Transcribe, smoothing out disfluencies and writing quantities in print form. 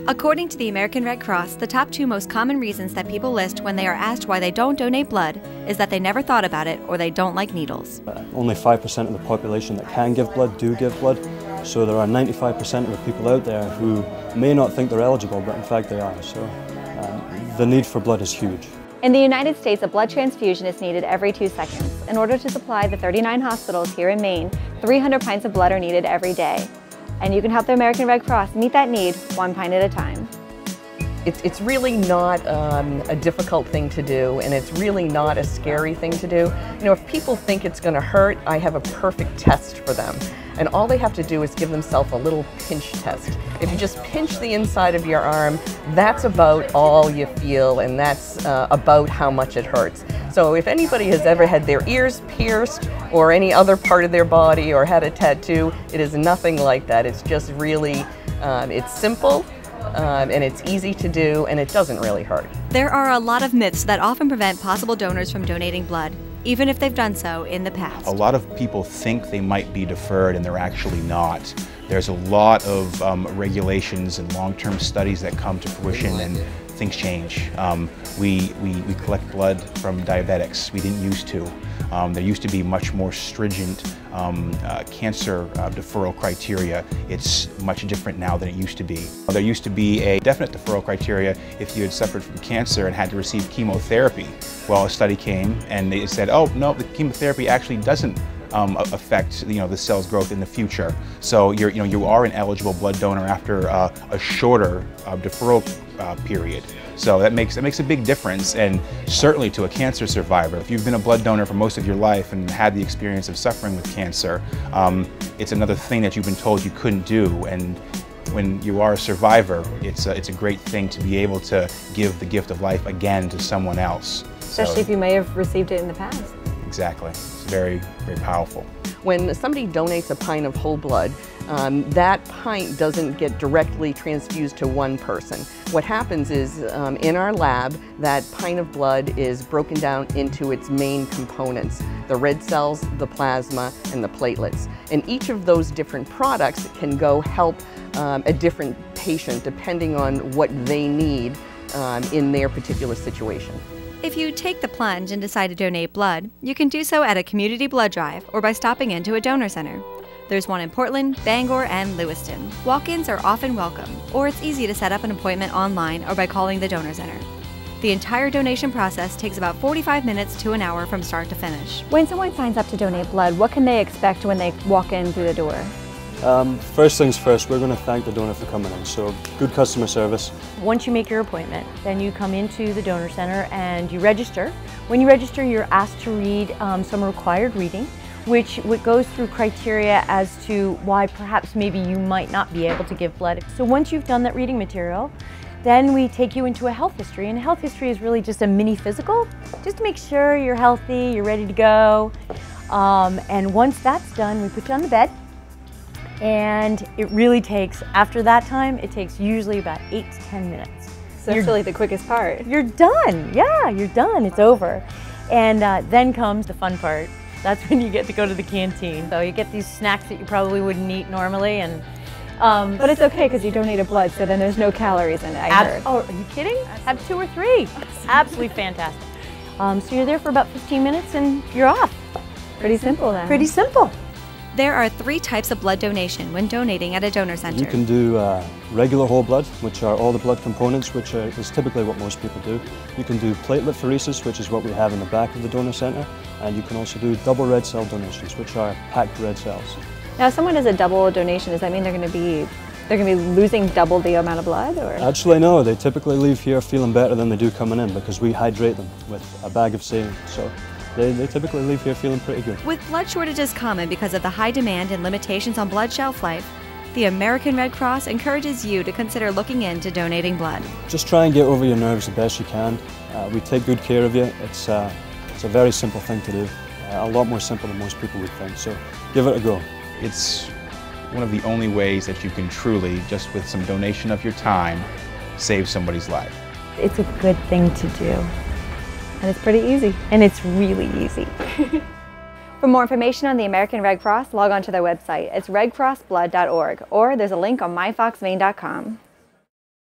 According to the American Red Cross, the top 2 most common reasons that people list when they are asked why they don't donate blood is that they never thought about it or they don't like needles. Only 5% of the population that can give blood do give blood, so there are 95% of the people out there who may not think they're eligible, but in fact they are. So the need for blood is huge. In the United States, a blood transfusion is needed every 2 seconds. In order to supply the 39 hospitals here in Maine, 300 pints of blood are needed every day. And you can help the American Red Cross meet that need 1 pint at a time. It's really not a difficult thing to do, and it's really not a scary thing to do. You know, if people think it's going to hurt, I have a perfect test for them. And all they have to do is give themselves a little pinch test. If you just pinch the inside of your arm, that's about all you feel, and that's about how much it hurts. So if anybody has ever had their ears pierced or any other part of their body or had a tattoo, it is nothing like that. It's just really, it's simple. And it's easy to do, and it doesn't really hurt. There are a lot of myths that often prevent possible donors from donating blood, even if they've done so in the past. A lot of people think they might be deferred, and they're actually not. There's a lot of regulations and long-term studies that come to fruition, and things change. We collect blood from diabetics. We didn't used to. There used to be much more stringent cancer deferral criteria. It's much different now than it used to be. There used to be a definite deferral criteria if you had suffered from cancer and had to receive chemotherapy. Well, a study came and they said, oh no, the chemotherapy actually doesn't affect the cell's growth in the future. So you are an eligible blood donor after a shorter deferral period. So that makes a big difference, and certainly to a cancer survivor. If you've been a blood donor for most of your life and had the experience of suffering with cancer, it's another thing that you've been told you couldn't do. And when you are a survivor, it's a great thing to be able to give the gift of life again to someone else. Especially if you may have received it in the past. Exactly. It's very, very powerful. When somebody donates a pint of whole blood, that pint doesn't get directly transfused to one person. What happens is, in our lab, that pint of blood is broken down into its main components: the red cells, the plasma, and the platelets. And each of those different products can go help a different patient depending on what they need in their particular situation. If you take the plunge and decide to donate blood, you can do so at a community blood drive or by stopping into a donor center. There's one in Portland, Bangor, and Lewiston. Walk-ins are often welcome, or it's easy to set up an appointment online or by calling the donor center. The entire donation process takes about 45 minutes to an hour from start to finish. When someone signs up to donate blood, what can they expect when they walk in through the door? First things first, we're going to thank the donor for coming in, so good customer service. Once you make your appointment, then you come into the donor center and you register. When you register, you're asked to read some required reading, which goes through criteria as to why perhaps maybe you might not be able to give blood. So once you've done that reading material, then we take you into a health history, and a health history is really just a mini physical, just to make sure you're healthy, you're ready to go. And once that's done, we put you on the bed. And it really takes, after that time, it takes usually about 8 to 10 minutes. So that's really the quickest part. You're done, yeah, you're done, it's over. And then comes the fun part. That's when you get to go to the canteen. So you get these snacks that you probably wouldn't eat normally, and but it's okay because you donated blood, so then there's no calories in it, I heard. Oh, are you kidding? Have 2 or 3. Absolutely fantastic. So you're there for about 15 minutes and you're off. Pretty simple then. Pretty simple. There are 3 types of blood donation when donating at a donor center. You can do regular whole blood, which are all the blood components, which is typically what most people do. You can do platelet pheresis, which is what we have in the back of the donor center, and you can also do double red cell donations, which are packed red cells. Now, if someone does a double donation, does that mean they're going to be losing double the amount of blood? Or? Actually, no. They typically leave here feeling better than they do coming in because we hydrate them with a bag of saline. So they typically leave here feeling pretty good. With blood shortages common because of the high demand and limitations on blood shelf life, the American Red Cross encourages you to consider looking into donating blood. Just try and get over your nerves the best you can. We take good care of you. It's a very simple thing to do, a lot more simple than most people would think, so give it a go. It's one of the only ways that you can truly, just with some donation of your time, save somebody's life. It's a good thing to do. And it's pretty easy. And it's really easy. For more information on the American Red Cross, log on to their website. It's redcrossblood.org, or there's a link on myfoxmaine.com.